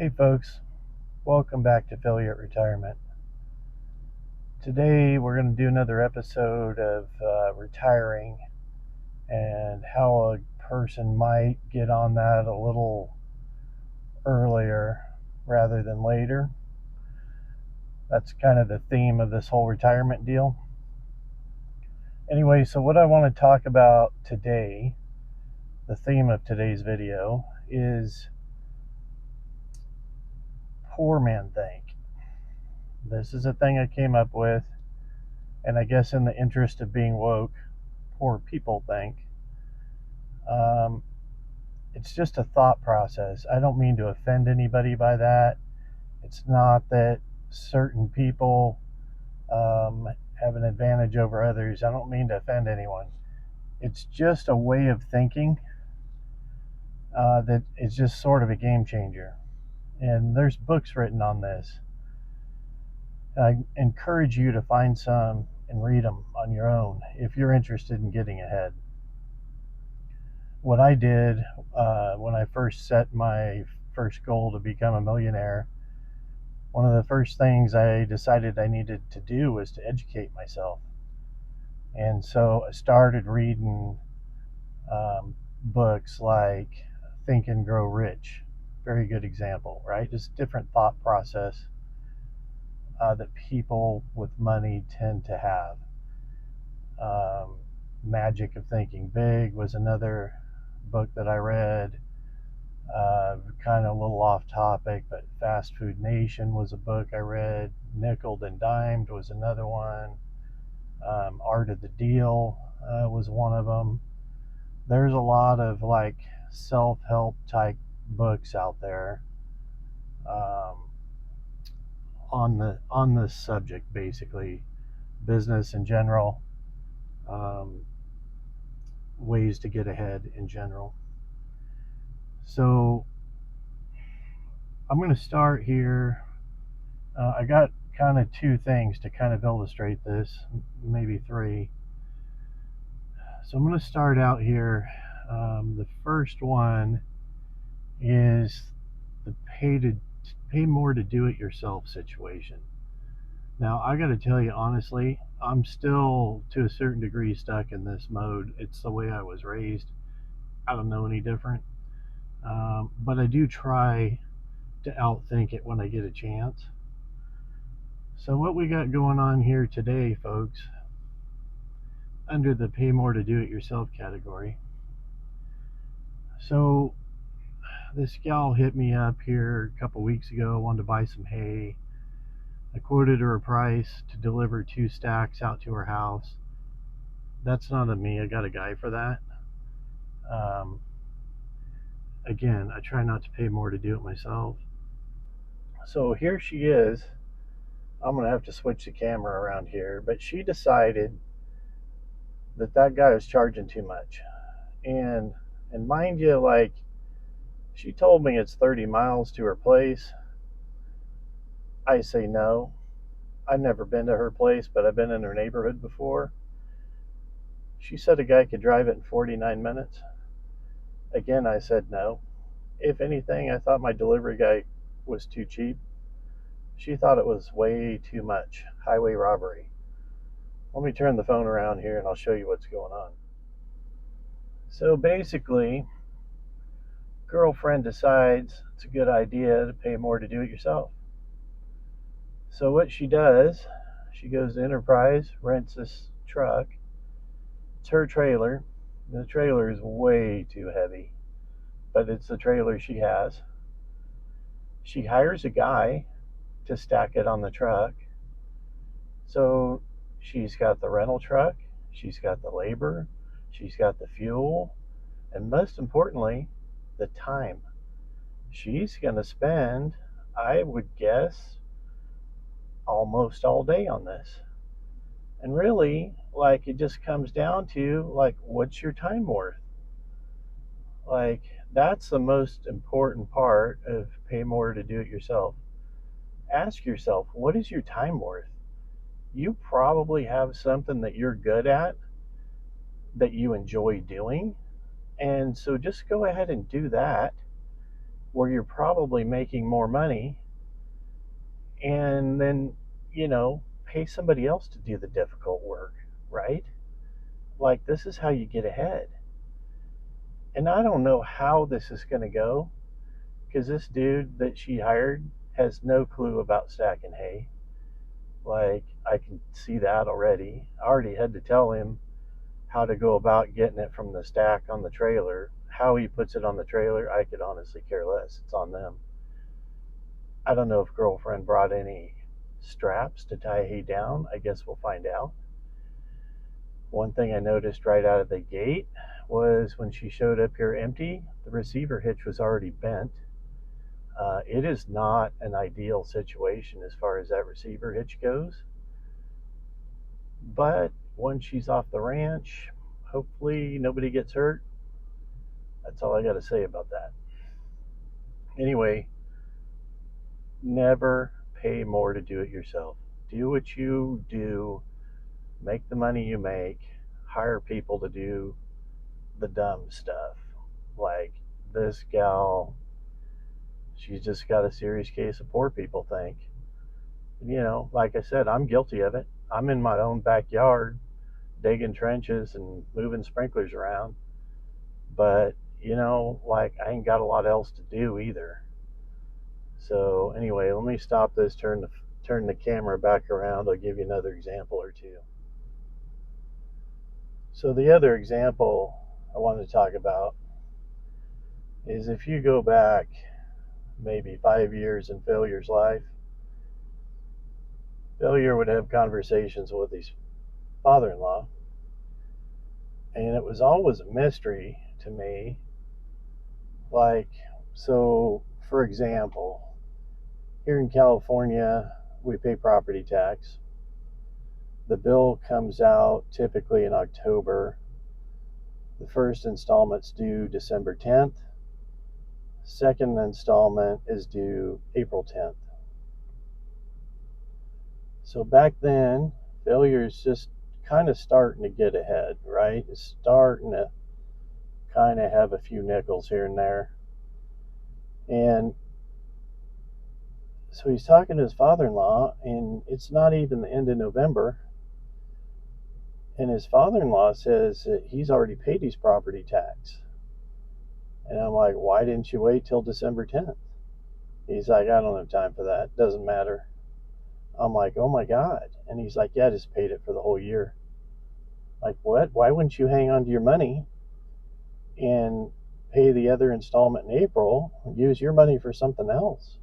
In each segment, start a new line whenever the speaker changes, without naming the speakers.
Hey folks, welcome back to Affiliate Retirement. Today we're going to do another episode of retiring and how a person might get on that a little earlier rather than later. That's kind of the theme of this whole retirement deal. Anyway, so what I want to talk about today, the theme of today's video, is poor men think. This is a thing I came up with, and I guess in the interest of being woke, poor people think. It's just a thought process. I don't mean to offend anybody by that. It's not that certain people have an advantage over others. I don't mean to offend anyone. It's just a way of thinking that is just sort of a game changer. And there's books written on this. I encourage you to find some and read them on your own if you're interested in getting ahead. What I did when I first set my first goal to become a millionaire, one of the first things I decided I needed to do was to educate myself. And so I started reading books like Think and Grow Rich. Very good example, right? Just different thought process that people with money tend to have. Magic of Thinking Big was another book that I read. Kind of a little off topic, but Fast Food Nation was a book I read. Nickeled and Dimed was another one. Art of the Deal was one of them. There's a lot of like self-help type books out there on this subject, basically business in general, ways to get ahead in general. So I'm going to start here. I got kind of two things to kind of illustrate this, maybe three. So I'm going to start out here. The first one is the pay more to do it yourself situation. Now I got to tell you honestly, I'm still to a certain degree stuck in this mode. It's the way I was raised. I don't know any different, but I do try to outthink it when I get a chance. So what we got going on here today, folks, under the pay more to do it yourself category. So this gal hit me up here a couple weeks ago, wanted to buy some hay. I quoted her a price to deliver 2 stacks out to her house. That's not on me. I got a guy for that. Again, I try not to pay more to do it myself. So here she is. I'm going to have to switch the camera around here, but she decided that guy was charging too much. And mind you, like, she told me it's 30 miles to her place. I say no. I've never been to her place, but I've been in her neighborhood before. She said a guy could drive it in 49 minutes. Again, I said no. If anything, I thought my delivery guy was too cheap. She thought it was way too much. Highway robbery. Let me turn the phone around here and I'll show you what's going on. So basically, girlfriend decides it's a good idea to pay more to do it yourself. So what she does, she goes to Enterprise, rents this truck. It's her trailer. The trailer is way too heavy, but it's the trailer she has. She hires a guy to stack it on the truck. So she's got the rental truck, she's got the labor, she's got the fuel, and most importantly, the time. She's going to spend, I would guess, almost all day on this. And really, like, it just comes down to, like, what's your time worth? Like, that's the most important part of pay more to do it yourself. Ask yourself, what is your time worth? You probably have something that you're good at, that you enjoy doing, and so just go ahead and do that, where you're probably making more money, and then, pay somebody else to do the difficult work, right? Like, this is how you get ahead. And I don't know how this is going to go, because this dude that she hired has no clue about stacking hay. Like, I can see that already. I already had to tell him how to go about getting it from the stack on the trailer. How he puts it on the trailer, I could honestly care less. It's on them. I don't know if girlfriend brought any straps to tie hay down. I guess we'll find out. One thing I noticed right out of the gate was when she showed up here empty, the receiver hitch was already bent. It is not an ideal situation as far as that receiver hitch goes. But once she's off the ranch, hopefully nobody gets hurt. That's all I got to say about that. Anyway, never pay more to do it yourself. Do what you do, make the money you make, hire people to do the dumb stuff. Like this gal, she's just got a serious case of poor people think. Like I said, I'm guilty of it. I'm in my own backyard digging trenches and moving sprinklers around. But, like I ain't got a lot else to do either. So anyway, let me stop this, turn the camera back around. I'll give you another example or two. So the other example I want to talk about is if you go back maybe 5 years in Failure's life, Failure would have conversations with his father-in-law, and it was always a mystery to me. Like, so for example, here in California, we pay property tax. The bill comes out typically in October. The first installment's due December 10th. Second installment is due April 10th. So back then, Failure's just kind of starting to get ahead, right? It's starting to kind of have a few nickels here and there. And so he's talking to his father-in-law, and it's not even the end of November. And his father-in-law says that he's already paid his property tax. And I'm like, why didn't you wait till December 10th? He's like, I don't have time for that. Doesn't matter. I'm like, oh my God. And he's like, yeah, I just paid it for the whole year. Like, what? Why wouldn't you hang on to your money and pay the other installment in April and use your money for something else?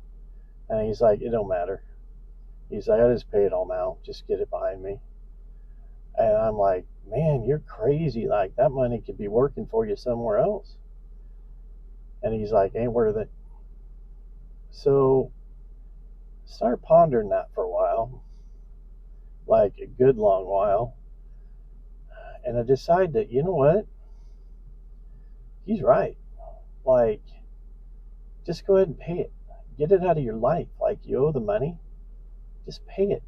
And he's like, it don't matter. He's like, I just pay it all now. Just get it behind me. And I'm like, man, you're crazy. Like, that money could be working for you somewhere else. And he's like, ain't worth it. So start pondering that for a while, like a good long while. And I decide that, you know what? He's right. Like, just go ahead and pay it. Get it out of your life. Like, you owe the money, just pay it.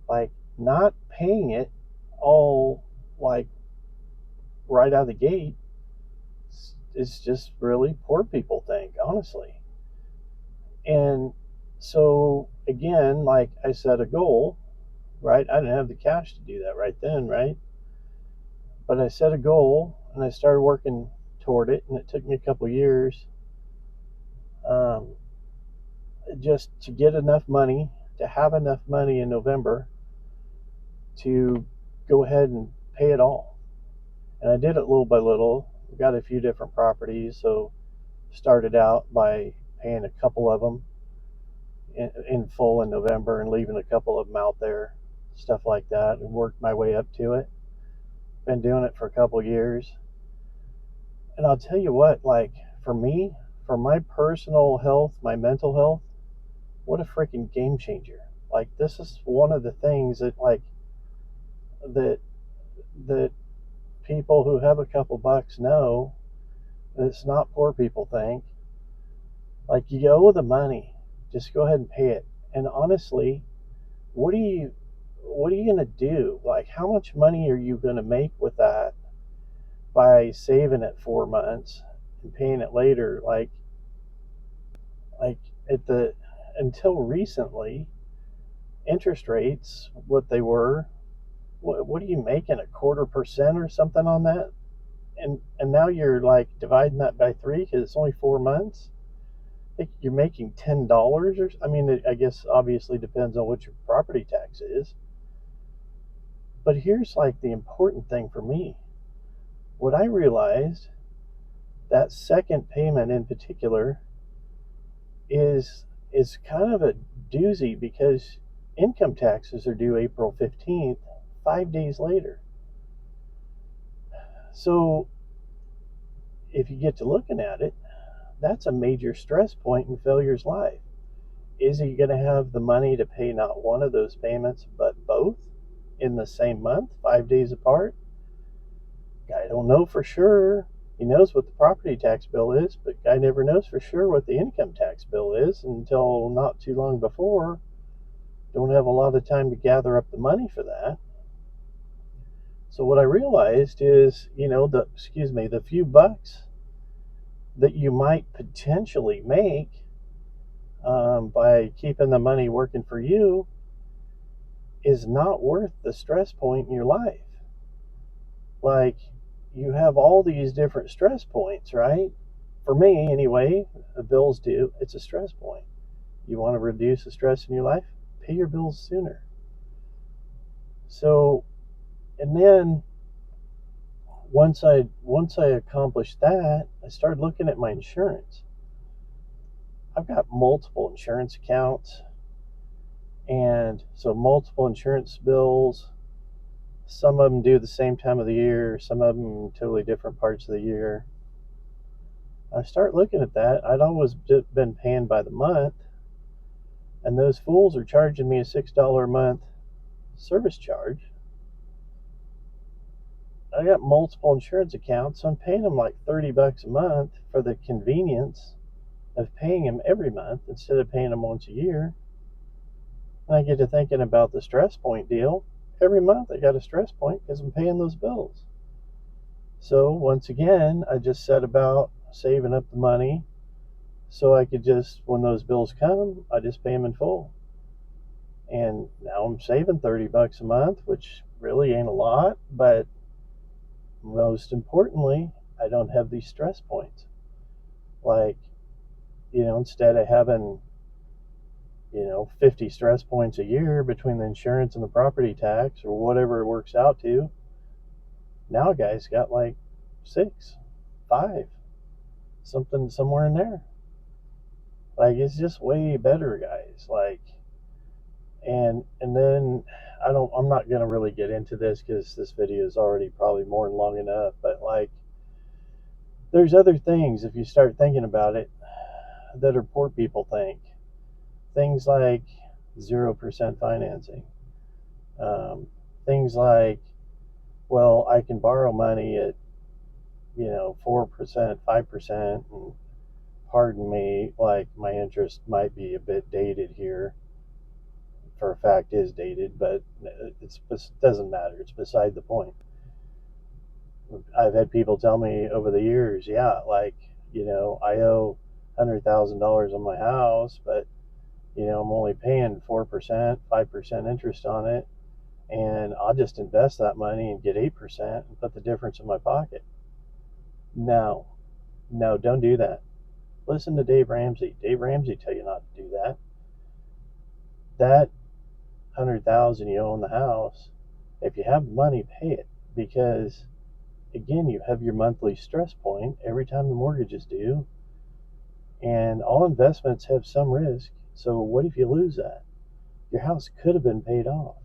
Like, not paying it all, like, right out of the gate is just really poor people think, honestly. And so, again, like I set a goal, right? I didn't have the cash to do that right then, right? But I set a goal and I started working toward it, and it took me a couple years just to get enough money, to have enough money in November to go ahead and pay it all. And I did it little by little. We got a few different properties, so started out by paying a couple of them in full in November and leaving a couple of them out there, stuff like that, and worked my way up to it. Been doing it for a couple of years. And I'll tell you what, like, for me, for my personal health, my mental health, what a freaking game changer. Like, this is one of the things that, like, that people who have a couple bucks know that it's not poor people think. Like, you owe the money, just go ahead and pay it. And honestly, what are you gonna do? Like, how much money are you gonna make with that by saving it 4 months and paying it later? Like, Like at the until recently, interest rates, what they were, what are you making, a 1/4% or something on that? And now you're like dividing that by three because it's only 4 months. I think you're making $10, or I mean, I guess obviously depends on what your property tax is. But here's like the important thing for me. What I realized, that second payment in particular is kind of a doozy because income taxes are due April 15th, 5 days later. So if you get to looking at it, that's a major stress point in Failure's life. Is he going to have the money to pay not one of those payments, but both in the same month, 5 days apart? Guy don't know for sure. He knows what the property tax bill is, but guy never knows for sure what the income tax bill is until not too long before. Don't have a lot of time to gather up the money for that. So what I realized is, the few bucks that you might potentially make by keeping the money working for you is not worth the stress point in your life. Like, you have all these different stress points, right? For me, anyway, the bills do. It's a stress point. You want to reduce the stress in your life? Pay your bills sooner. So, and then once I accomplished that, I started looking at my insurance. I've got multiple insurance accounts, and so multiple insurance bills. Some of them due the same time of the year, some of them totally different parts of the year. I start looking at that. I'd always been paying by the month, and those fools are charging me a $6 a month service charge. I got multiple insurance accounts, so I'm paying them like $30 a month for the convenience of paying them every month instead of paying them once a year. And I get to thinking about the stress point deal. Every month I got a stress point because I'm paying those bills. So once again, I just set about saving up the money so I could just, when those bills come, I just pay them in full. And now I'm saving $30 a month, which really ain't a lot, but most importantly, I don't have these stress points. Like, instead of having 50 stress points a year between the insurance and the property tax or whatever it works out to, now a guy's got like 6, 5, something somewhere in there. Like, it's just way better, guys. Like, and then I'm not going to really get into this because this video is already probably more than long enough, but like, there's other things, if you start thinking about it, that are poor people think. Things like 0% financing. Things like, well, I can borrow money at 4%, 5%, and pardon me, like, my interest might be a bit dated here. For a fact is dated, but it doesn't matter. It's beside the point. I've had people tell me over the years, yeah, like, I owe $100,000 on my house, but I'm only paying 4%, 5% interest on it, and I'll just invest that money and get 8% and put the difference in my pocket. No, no, don't do that. Listen to Dave Ramsey. Dave Ramsey tell you not to do that. That 100,000 you owe on the house, if you have the money, pay it, because again, you have your monthly stress point every time the mortgage is due, and all investments have some risk. So what if you lose that? Your house could have been paid off.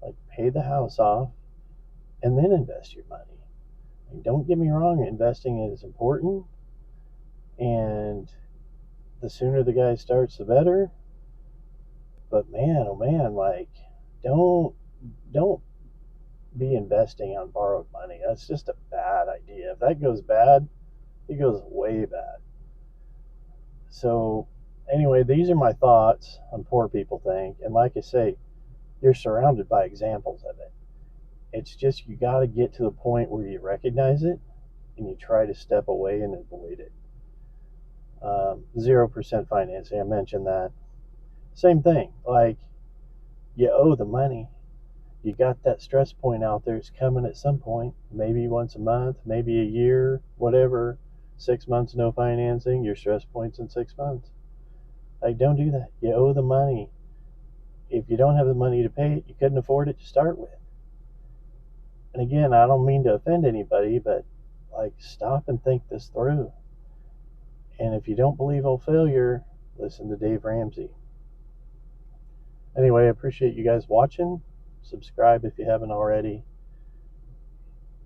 Like, pay the house off and then invest your money. And don't get me wrong, investing is important, and the sooner the guy starts, the better. But man, oh man, like, don't be investing on borrowed money. That's just a bad idea. If that goes bad, it goes way bad. So anyway, these are my thoughts on poor people think. And like I say, you're surrounded by examples of it. It's just, you got to get to the point where you recognize it and you try to step away and avoid it. 0% financing. I mentioned that. Same thing. Like, you owe the money. You got that stress point out there. It's coming at some point. Maybe once a month, maybe a year, whatever. 6 months no financing. Your stress point's in 6 months. Like, don't do that. You owe the money. If you don't have the money to pay it, you couldn't afford it to start with. And again, I don't mean to offend anybody, but like, stop and think this through. And if you don't believe in failure, listen to Dave Ramsey. Anyway, I appreciate you guys watching. Subscribe if you haven't already.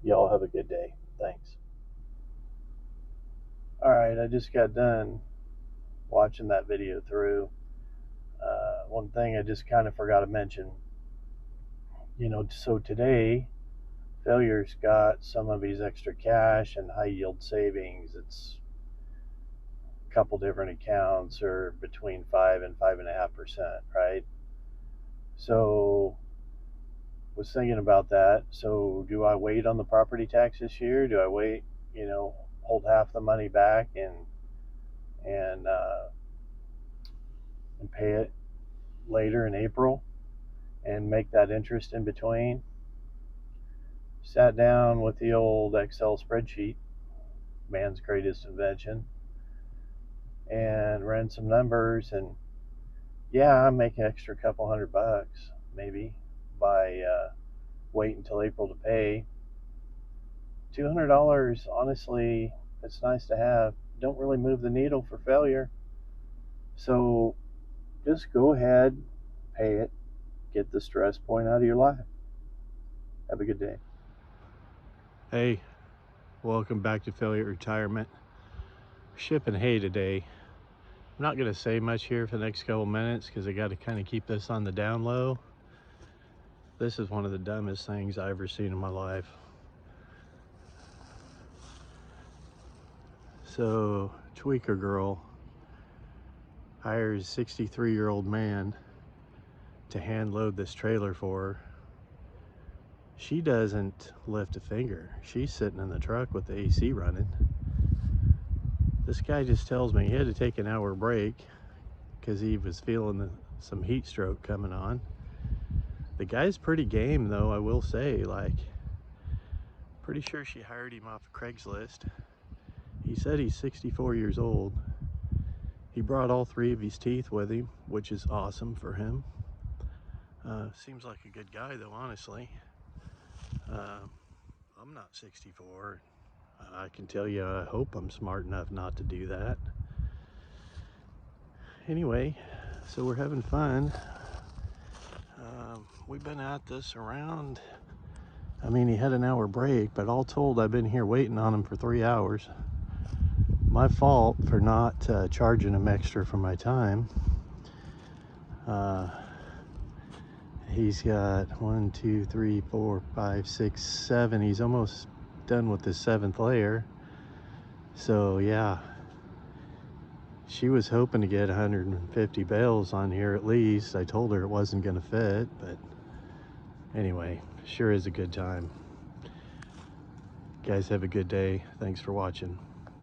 Y'all have a good day. Thanks. All right, I just got done watching that video through. One thing I just kind of forgot to mention, so today, Failure's got some of his extra cash and high yield savings. It's a couple different accounts, or between 5 and 5.5%, right? So was thinking about that. So do I wait on the property tax this year? Do I wait, hold half the money back and pay it later in April and make that interest in between? Sat down with the old Excel spreadsheet, man's greatest invention, and ran some numbers, and yeah, I make an extra couple $100 maybe by wait until April to pay. $200, honestly, it's nice to have. Don't really move the needle for failure. So just go ahead, pay it, get the stress point out of your life. Have a good day.
Hey, welcome back to Failure Retirement. Shipping hay today. I'm not going to say much here for the next couple minutes because I got to kind of keep this on the down low. This is one of the dumbest things I've ever seen in my life. So, tweaker girl hires a 63-year-old man to hand load this trailer for her. She doesn't lift a finger. She's sitting in the truck with the AC running. This guy just tells me he had to take an hour break because he was feeling some heat stroke coming on. The guy's pretty game though, I will say. Like, pretty sure she hired him off of Craigslist. He said he's 64 years old. He brought all 3 of his teeth with him, which is awesome for him. Seems like a good guy though, honestly. I'm not 64. I can tell you, I hope I'm smart enough not to do that. Anyway, so we're having fun. We've been at this around, he had an hour break, but all told, I've been here waiting on him for 3 hours. My fault for not charging him extra for my time. He's got 1, 2, 3, 4, 5, 6, 7. He's almost done with the 7th layer. So yeah, she was hoping to get 150 bales on here at least. I told her it wasn't going to fit, but anyway, sure is a good time. Guys, have a good day. Thanks for watching.